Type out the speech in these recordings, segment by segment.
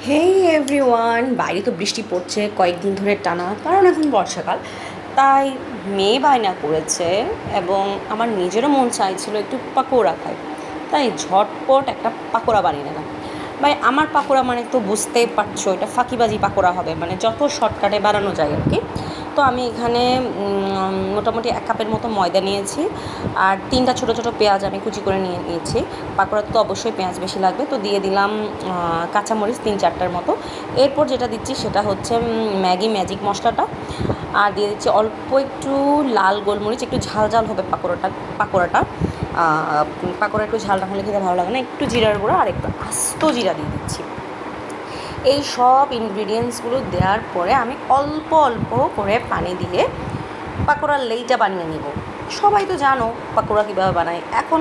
হেই everyone, বাইরে তো বৃষ্টি পড়ছে কয়েকদিন ধরে টানা, কারণ এখন বর্ষাকাল। তাই মেয়ে বায়না করেছে এবং আমার নিজেরও মন চাইছিল একটু পাকোড়া খাই। তাই ঝটপট একটা পাকোড়া বানিয়ে নিলাম। ভাই, আমার পাকোড়া মানে তো বুঝতেই পারছো, এটা ফাঁকিবাজি পাকোড়া হবে, মানে যত শর্টকাটে বানানো যায় আর কি। তো আমি এখানে মোটামুটি 1 কাপের মতো ময়দা নিয়েছি, আর 3টা ছোটো ছোটো পেঁয়াজ আমি কুচি করে নিয়েছি। পাকোড়াতে তো অবশ্যই পেঁয়াজ বেশি লাগবে, তো দিয়ে দিলাম কাঁচামরিচ 3-4টার মতো। এরপর যেটা দিচ্ছি সেটা হচ্ছে ম্যাগি ম্যাজিক মশলাটা, আর দিয়ে দিচ্ছি অল্প একটু লাল গোলমরিচ, একটু ঝাল ঝাল হবে পাকোড়াটা। পাকোড়া একটু ঝাল না হলে খেতে ভালো লাগে না। একটু জিরার গুঁড়ো আর একটু আস্ত জিরা দিয়ে দিচ্ছি। এই সব ইনগ্রিডিয়েন্টসগুলো দেওয়ার পরে আমি অল্প অল্প করে পানি দিয়ে পাকোড়ার লেইটা বানিয়ে নিব। সবাই তো জানো পাকোড়া কীভাবে বানায়। এখন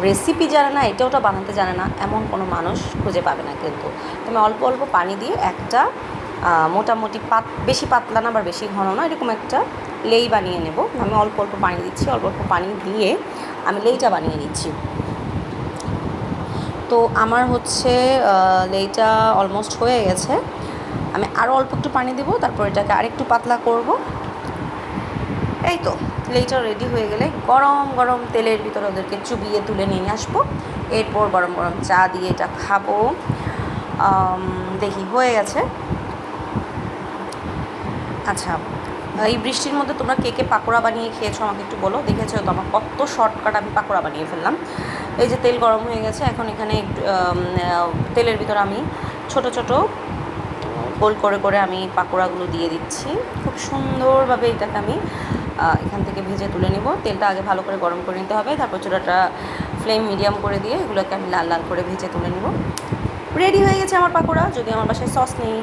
রেসিপি জানে না, এটা ওটা বানাতে জানে না এমন কোনো মানুষ খুঁজে পাবে না। কিন্তু তুমি অল্প অল্প পানি দিয়ে একটা মোটামুটি বেশি পাতলা না আবার বেশি ঘন না, এরকম একটা লেই বানিয়ে নেব। আমি অল্প অল্প পানি দিচ্ছি, অল্প অল্প পানি দিয়ে আমি লেইটা বানিয়ে নিচ্ছি। তো আমার হচ্ছে লেইটা অলমোস্ট হয়ে গেছে। আমি আরও অল্প একটু পানি দেবো, তারপর এটাকে আরেকটু পাতলা করব। এই তো লেইটা রেডি হয়ে গেলে গরম গরম তেলের ভিতরে ওদেরকে চুবিয়ে তুলে নিয়ে আসবো। এরপর গরম গরম চা দিয়ে এটা খাবো। দেখি হয়ে গেছে। আচ্ছা, এই বৃষ্টির মধ্যে তোমরা কে কে পাকোড়া বানিয়ে খেয়েছো আমাকে একটু বলো। দেখেছো তো আমার কত শর্টকাট আমি পাকোড়া বানিয়ে ফেললাম। এই যে তেল গরম হয়ে গেছে, এখন এখানে একটু তেলের ভিতর আমি ছোট ছোট গোল করে করে আমি পাকোড়াগুলো দিয়ে দিচ্ছি। খুব সুন্দরভাবে এটাকে আমি এখান থেকে ভেজে তুলে নেব। তেলটা আগে ভালো করে গরম করে নিতে হবে, তারপর চুলাটা ফ্লেম মিডিয়াম করে দিয়ে এগুলোকে আমি লাল লাল করে ভেজে তুলে নেব। রেডি হয়ে গেছে আমার পাকোড়া, যদি আমার বাসায় সস নেই।